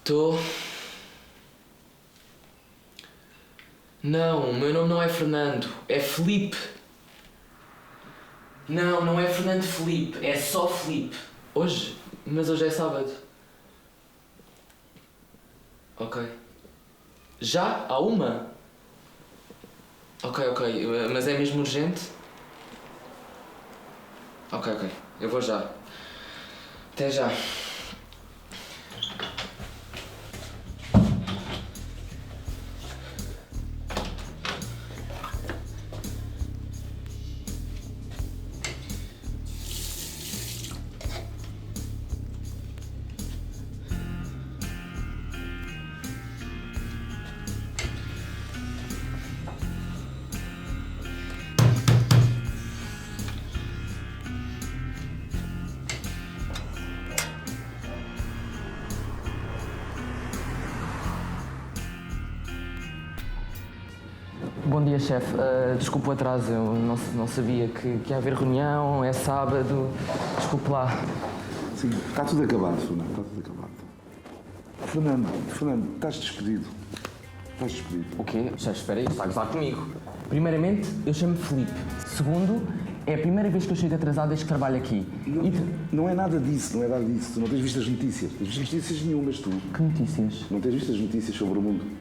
Tô. Não, o meu nome não é Fernando, é Felipe. Não, não é Fernando Felipe, é só Felipe. Hoje? Mas hoje é sábado. Ok. Já? Há uma? Ok, mas é mesmo urgente? Ok, eu vou já. Até já. Bom dia, chefe. Desculpe o atraso, eu não sabia que ia haver reunião, é sábado. Desculpe lá. Sim, está tudo acabado, Fernando, está tudo acabado. Fernando, estás despedido. Estás despedido. O quê? Chefe, espera aí, está a gozar comigo. Primeiramente, eu chamo-me Felipe. Segundo, é a primeira vez que eu chego atrasado desde que trabalho aqui. Não é nada disso. Tu não tens visto as notícias. Tens visto notícias nenhumas, tu. Que notícias? Não tens visto as notícias sobre o mundo.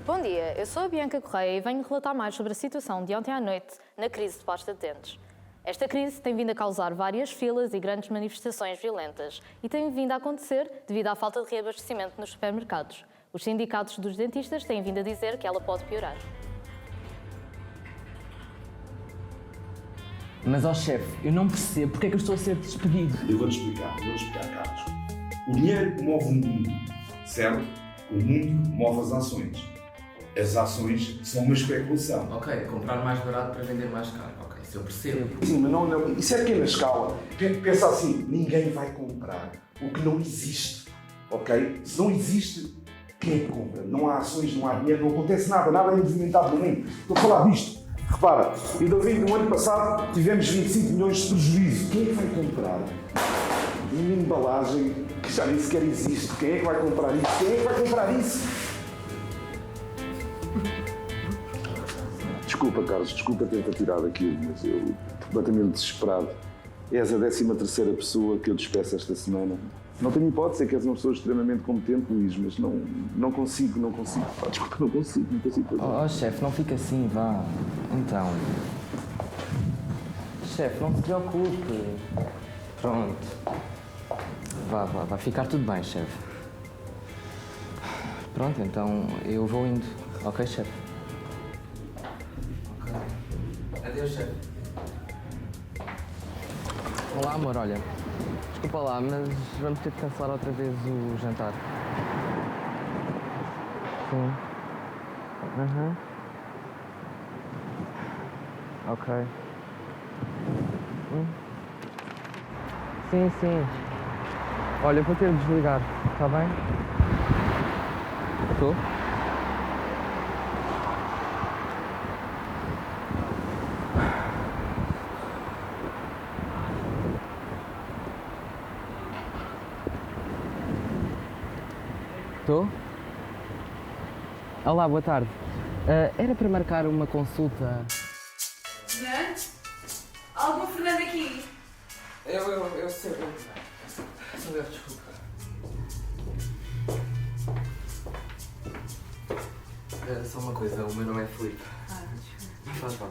Bom dia, eu sou a Bianca Correia e venho relatar mais sobre a situação de ontem à noite na crise de pasta de dentes. Esta crise tem vindo a causar várias filas e grandes manifestações violentas e tem vindo a acontecer devido à falta de reabastecimento nos supermercados. Os sindicatos dos dentistas têm vindo a dizer que ela pode piorar. Mas, ó chefe, eu não percebo porque é que eu estou a ser despedido. Eu vou-te explicar, Carlos. O dinheiro move o mundo, certo? O mundo move as ações. As ações são uma especulação. Ok, comprar mais barato para vender mais caro. Ok, isso eu percebo. Sim, mas não, isso é pequena escala. Pensa assim, ninguém vai comprar o que não existe, ok? Se não existe, quem é que compra? Não há ações, não há dinheiro, não acontece nada é movimentado no mundo. Estou a falar disto. Repara, no ano passado tivemos 25 milhões de prejuízo. Quem é que vai comprar uma embalagem que já nem sequer existe? Quem é que vai comprar isso? Desculpa, Carlos, desculpa ter-te atirado aquilo, mas eu estou completamente desesperado. És a 13ª pessoa que eu despeço esta semana. Não tenho hipótese, sei que és uma pessoa extremamente competente, Luís, mas não consigo. Pá, desculpa, não consigo fazer. Oh, chefe, não fica assim, vá. Então... Chefe, não se preocupe. Pronto. Vai ficar tudo bem, chefe. Pronto, então eu vou indo. Ok, chefe? Ok. Adeus, chefe. Olá, amor, olha. Desculpa lá, mas vamos ter de cancelar outra vez o jantar. Sim. Ok. Sim. Olha, eu vou ter de desligar, está bem? Estou? Estou? Olá, boa tarde. Era para marcar uma consulta. Fernando? Algum Fernando aqui? Eu sei. Sou eu, desculpa. Só uma coisa, o meu nome é Filipe. Desculpa. Faz mal.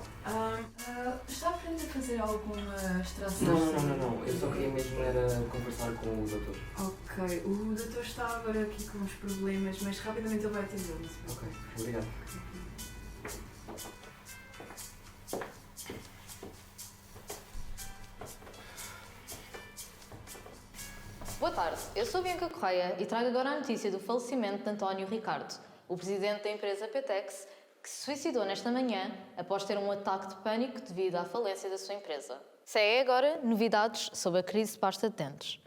Está a aprender a fazer alguma extração? Não. Eu só queria mesmo era conversar com o doutor. Ok, o doutor está agora aqui com uns problemas, mas rapidamente ele vai atender. Ok, obrigado. Boa tarde, eu sou a Bianca Correia e trago agora a notícia do falecimento de António Ricardo, o presidente da empresa Petex, que se suicidou nesta manhã após ter um ataque de pânico devido à falência da sua empresa. Seguem agora novidades sobre a crise de pasta de dentes.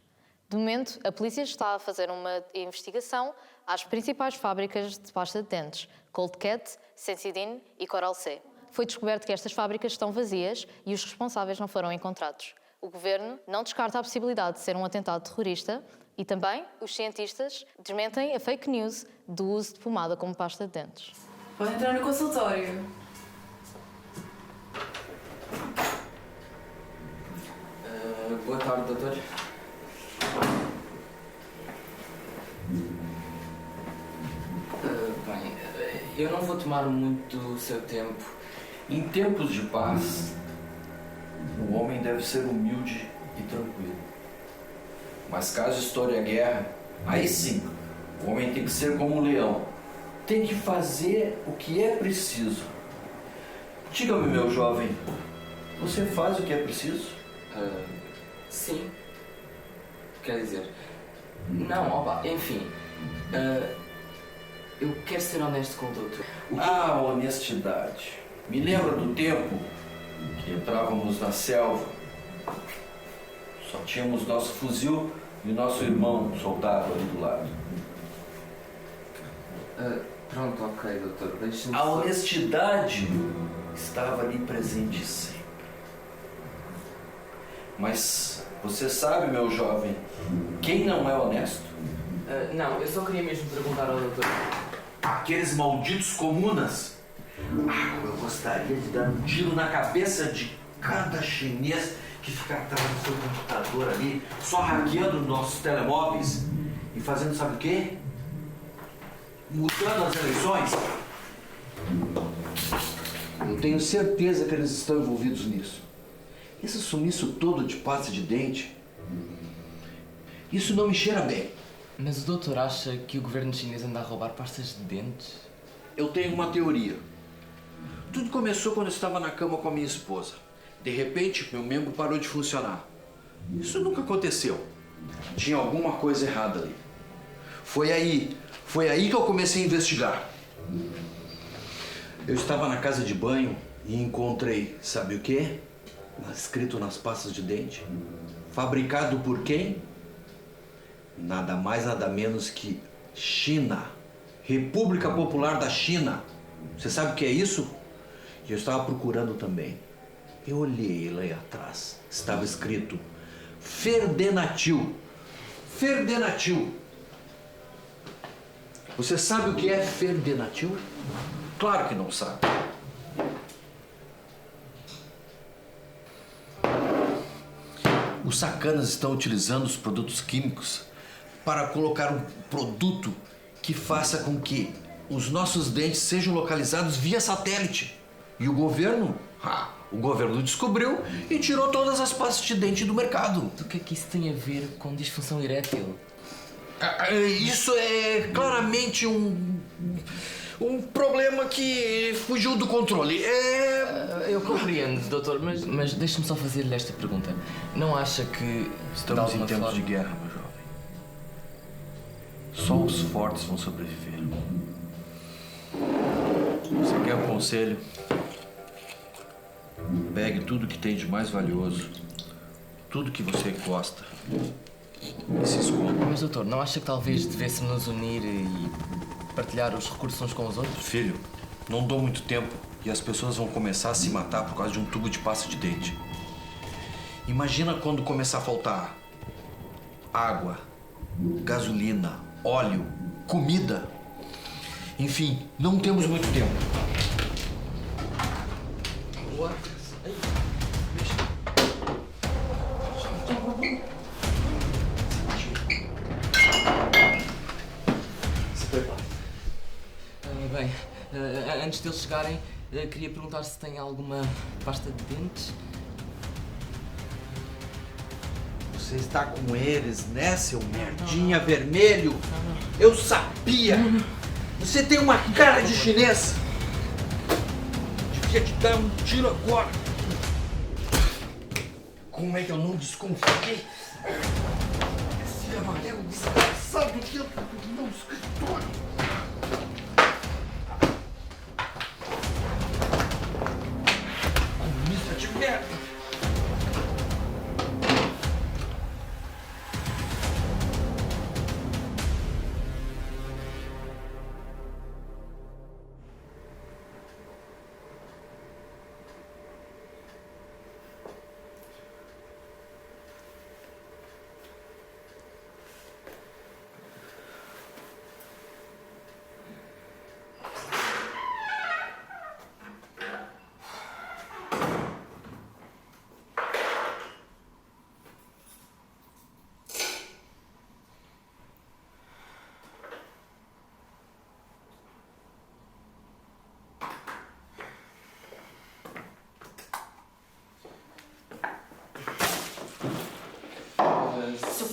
De momento, a polícia está a fazer uma investigação às principais fábricas de pasta de dentes, Cold Cat, Sensodyne e Coral C. Foi descoberto que estas fábricas estão vazias e os responsáveis não foram encontrados. O governo não descarta a possibilidade de ser um atentado terrorista e também os cientistas desmentem a fake news do uso de pomada como pasta de dentes. Pode entrar no consultório. Boa tarde, doutor. Bem, eu não vou tomar muito o seu tempo. Em tempos de paz, o homem deve ser humilde e tranquilo. Mas caso estoure a guerra, aí sim, o homem tem que ser como um leão. Tem que fazer o que é preciso. Diga-me, meu jovem, você faz o que é preciso? Sim. Quer dizer... Não, opa, enfim. Eu quero ser honesto com o doutor. A honestidade. Me lembra do tempo que entrávamos na selva. Só tínhamos nosso fuzil e o nosso irmão soldado ali do lado. Pronto, ok, doutor. Deixe-me... A honestidade estava ali presente sempre. Mas você sabe, meu jovem, quem não é honesto? Não, eu só queria mesmo perguntar ao doutor. Aqueles malditos comunas. Eu gostaria de dar um tiro na cabeça de cada chinês que fica atrás do seu computador ali, só hackeando nossos telemóveis e fazendo sabe o quê? Mudando as eleições. Eu tenho certeza que eles estão envolvidos nisso. Esse sumiço todo de pasta de dente, isso não me cheira bem. Mas o doutor acha que o governo chinês anda a roubar pastas de dentes? Eu tenho uma teoria. Tudo começou quando eu estava na cama com a minha esposa. De repente, meu membro parou de funcionar. Isso nunca aconteceu. Tinha alguma coisa errada ali. Foi aí que eu comecei a investigar. Eu estava na casa de banho e encontrei, sabe o quê? Escrito nas pastas de dente. Fabricado por quem? Nada mais, nada menos que China. República Popular da China. Você sabe o que é isso? E eu estava procurando também. Eu olhei lá atrás. Estava escrito Ferdenatil. Ferdenatil. Você sabe o que é Ferdenatil? Claro que não sabe. Os sacanas estão utilizando os produtos químicos para colocar um produto que faça com que os nossos dentes sejam localizados via satélite. E o governo descobriu e tirou todas as pastas de dente do mercado. O que é que isso tem a ver com disfunção erétil? Isso é claramente um problema que fugiu do controle. Eu compreendo, doutor, mas deixe-me só fazer-lhe esta pergunta. Não acha que... Estamos de em alguma tempos forma... de guerra, meu jovem. Só os fortes vão sobreviver. Você quer um conselho? Pegue tudo que tem de mais valioso, tudo que você gosta, e se esconda. Mas, doutor, não acha que talvez devêssemos nos unir e partilhar os recursos uns com os outros? Filho, não dou muito tempo e as pessoas vão começar a se matar por causa de um tubo de pasta de dente. Imagina quando começar a faltar água, gasolina, óleo, comida. Enfim, não temos muito tempo. Se prepare. Bem, antes deles chegarem, queria perguntar se tem alguma pasta de dentes. Você está com eles, né, seu merdinha vermelho? Eu sabia! Você tem uma cara de chinês! Devia te dar um tiro agora! Como é que eu não desconfiei? Esse amarelo desgraçado dentro do meu escritório! Comunista de merda!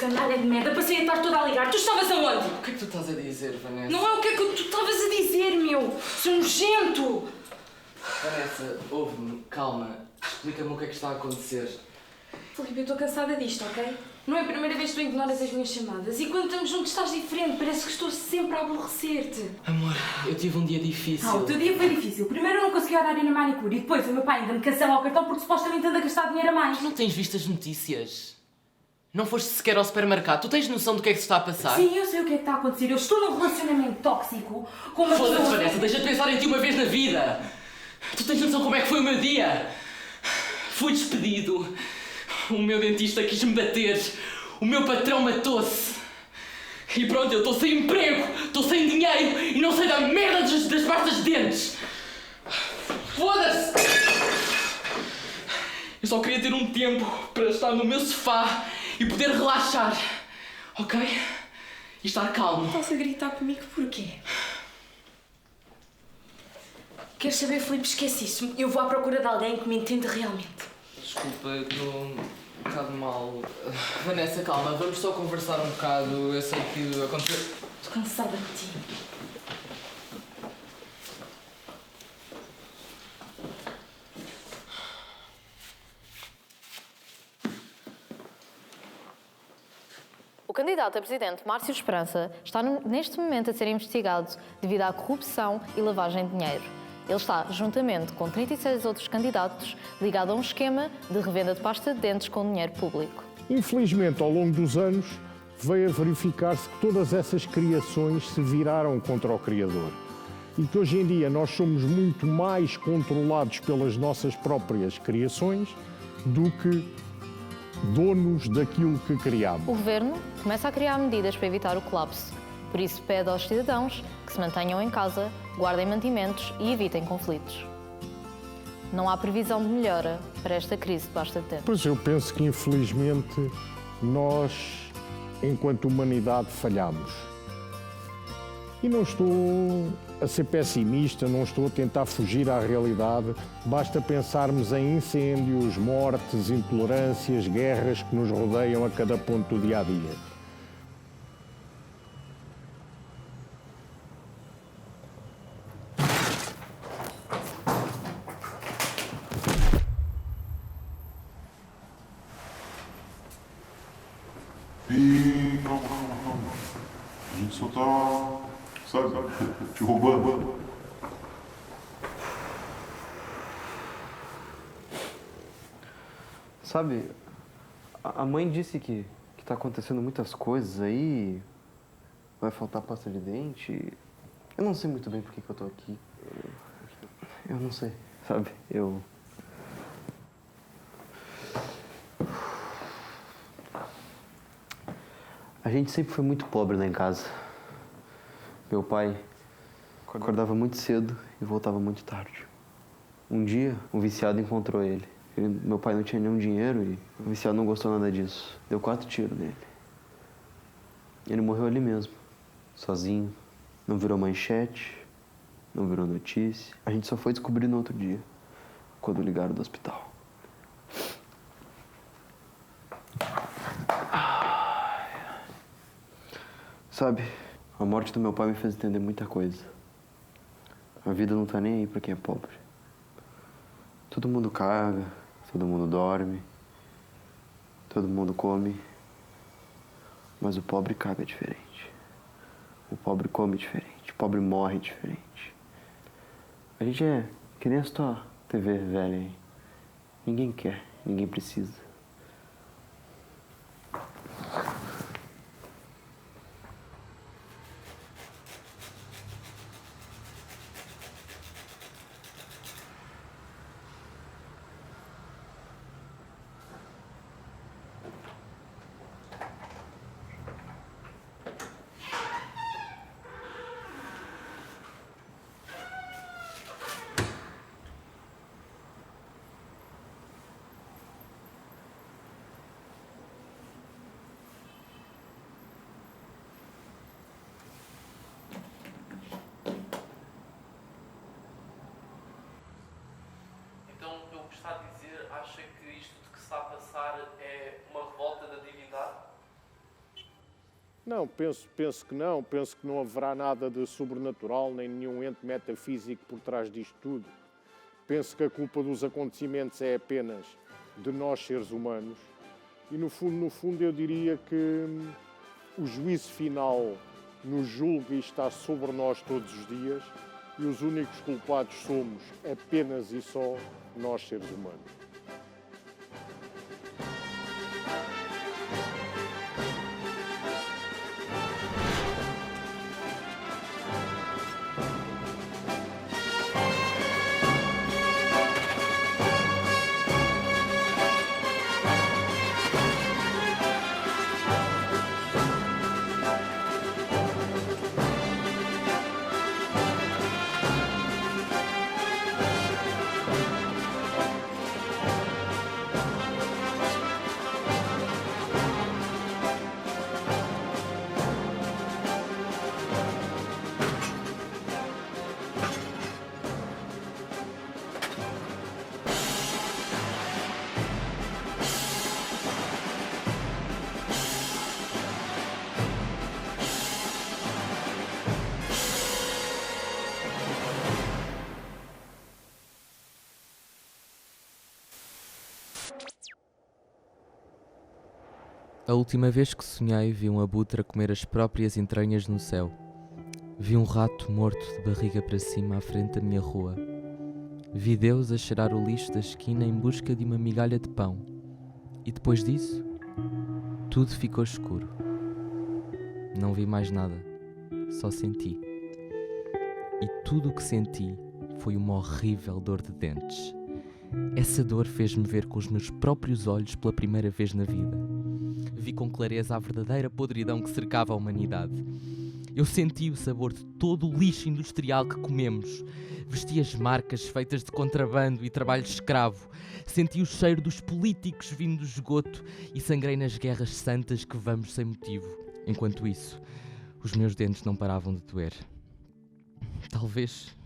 canalha de merda, passei a estar toda a ligar. Tu estavas aonde? O que é que tu estás a dizer, Vanessa? Não é o que é que tu estavas a dizer, meu! Seu nojento! Vanessa, ouve-me, calma. Explica-me o que é que está a acontecer. Filipe, eu estou cansada disto, ok? Não é a primeira vez que tu ignoras as minhas chamadas. E quando estamos juntos estás diferente. Parece que estou sempre a aborrecer-te. Amor, eu tive um dia difícil. O teu dia foi difícil. Primeiro eu não consegui orar na manicure e depois o meu pai ainda me cancela o cartão porque supostamente anda a gastar dinheiro a mais. Tu não tens visto as notícias? Não foste sequer ao supermercado? Tu tens noção do que é que se está a passar? Sim, eu sei o que é que está a acontecer. Eu estou num relacionamento tóxico com uma Foda-se, pessoa... Vanessa, deixa de pensar em ti uma vez na vida. Tu tens noção como é que foi o meu dia? Fui despedido. O meu dentista quis-me bater. O meu patrão matou-se. E pronto, eu estou sem emprego, estou sem dinheiro e não sei da merda das pastas de dentes. Foda-se! Eu só queria ter um tempo para estar no meu sofá e poder relaxar. Ok? E estar calmo. Estás a gritar comigo porquê? Queres saber, Filipe? Esquece isso. Eu vou à procura de alguém que me entenda realmente. Desculpa, eu estou um bocado mal. Vanessa, calma, vamos só conversar um bocado. Eu sei que aconteceu. Estou cansada de ti. O candidato a presidente, Márcio Esperança, está neste momento a ser investigado devido à corrupção e lavagem de dinheiro. Ele está, juntamente com 36 outros candidatos, ligado a um esquema de revenda de pasta de dentes com dinheiro público. Infelizmente, ao longo dos anos, veio a verificar-se que todas essas criações se viraram contra o Criador. E que hoje em dia nós somos muito mais controlados pelas nossas próprias criações do que donos daquilo que criamos. O Governo começa a criar medidas para evitar o colapso. Por isso pede aos cidadãos que se mantenham em casa, guardem mantimentos e evitem conflitos. Não há previsão de melhora para esta crise de pasta de dentes. Pois eu penso que, infelizmente, nós, enquanto humanidade, falhamos. E não estou a ser pessimista, não estou a tentar fugir à realidade. Basta pensarmos em incêndios, mortes, intolerâncias, guerras que nos rodeiam a cada ponto do dia-a-dia. E calma. A gente só tá, sabe, te roubando. Sabe, a mãe disse que tá acontecendo muitas coisas aí, vai faltar pasta de dente. Eu não sei muito bem por que eu tô aqui. Eu não sei, sabe, A gente sempre foi muito pobre lá em casa. Meu pai acordava muito cedo e voltava muito tarde. Um dia, um viciado encontrou ele. Meu pai não tinha nenhum dinheiro e o viciado não gostou nada disso. Deu 4 tiros nele. Ele morreu ali mesmo, sozinho. Não virou manchete, não virou notícia. A gente só foi descobrir no outro dia, quando ligaram do hospital. Sabe, a morte do meu pai me fez entender muita coisa. A vida não tá nem aí pra quem é pobre. Todo mundo caga, todo mundo dorme, todo mundo come, mas o pobre caga diferente. O pobre come diferente, o pobre morre diferente. A gente é que nem essa tua TV velha aí. Ninguém quer, ninguém precisa. Então, pelo que está a dizer, acha que isto de que se está a passar é uma revolta da divindade? Não, penso que não. Penso que não haverá nada de sobrenatural, nem nenhum ente metafísico por trás disto tudo. Penso que a culpa dos acontecimentos é apenas de nós, seres humanos. E, no fundo, eu diria que o juízo final nos julga e está sobre nós todos os dias, e os únicos culpados somos apenas e só nós, seres humanos. A última vez que sonhei, vi um abutre a comer as próprias entranhas no céu. Vi um rato morto de barriga para cima à frente da minha rua. Vi Deus a cheirar o lixo da esquina em busca de uma migalha de pão. E depois disso, tudo ficou escuro. Não vi mais nada, só senti. E tudo o que senti foi uma horrível dor de dentes. Essa dor fez-me ver com os meus próprios olhos pela primeira vez na vida. Vi com clareza a verdadeira podridão que cercava a humanidade. Eu senti o sabor de todo o lixo industrial que comemos. Vesti as marcas feitas de contrabando e trabalho escravo. Senti o cheiro dos políticos vindo do esgoto e sangrei nas guerras santas que vamos sem motivo. Enquanto isso, os meus dentes não paravam de doer. Talvez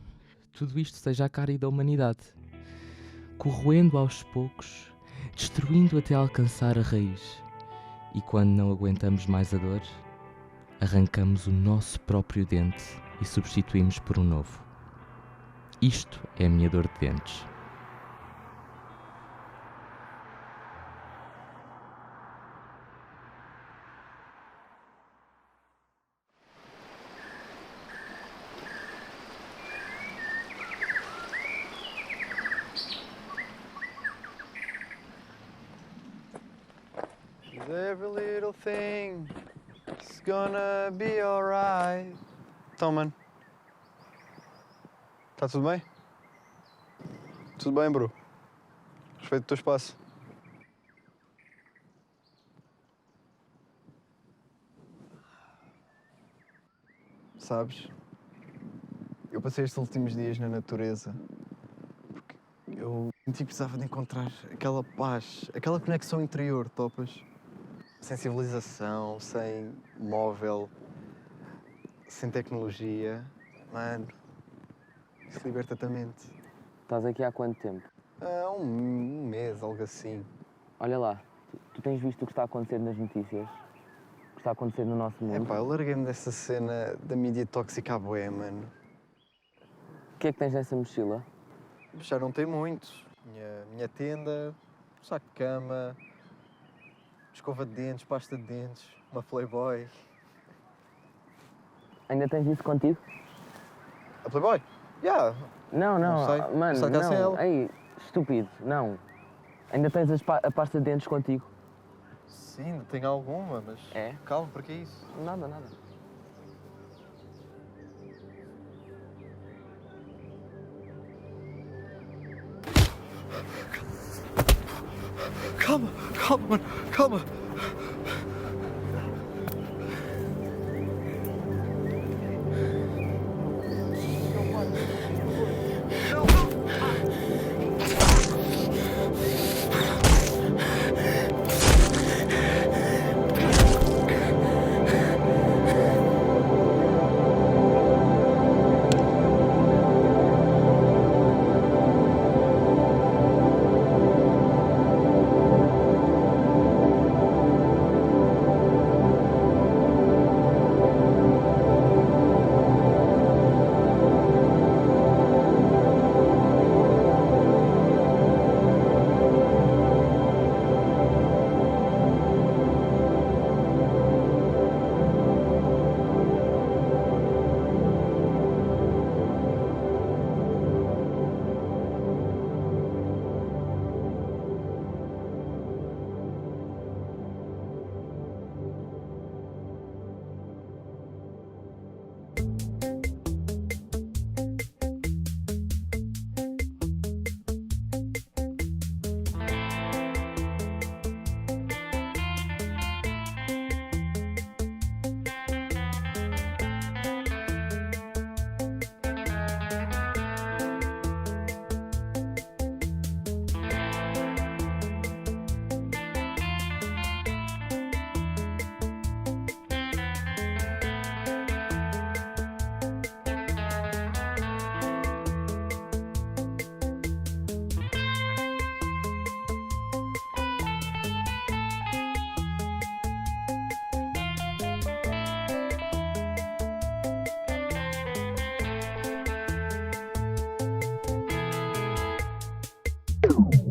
tudo isto seja a cara da humanidade, corroendo aos poucos, destruindo até alcançar a raiz. E quando não aguentamos mais a dor, arrancamos o nosso próprio dente e substituímos por um novo. Isto é a minha dor de dentes. Every little thing is gonna be alright. Então, mano. Tá tudo bem? Tudo bem, bro. Respeito o teu espaço. Sabes, eu passei estes últimos dias na natureza porque eu senti que precisava de encontrar aquela paz, aquela conexão interior, topas? Sem civilização, sem móvel, sem tecnologia. Mano, isso liberta-te a mente. Estás aqui há quanto tempo? Há um mês, algo assim. Olha lá, tu tens visto o que está a acontecer nas notícias? O que está a acontecer no nosso mundo? Epá, eu larguei-me dessa cena da mídia tóxica à bué, mano. O que é que tens nessa mochila? Já não tem muito. Minha tenda, um saco de cama, escova de dentes, pasta de dentes, uma Playboy. Ainda tens isso contigo? A Playboy? Yeah. Não, Não sei. mano, Só que sem não. ela. Ei, estúpido, não. Ainda tens a pasta de dentes contigo? Sim, ainda tenho alguma, mas... É? Calma, para que é isso? Nada. Calma, mano, calma. Tchau.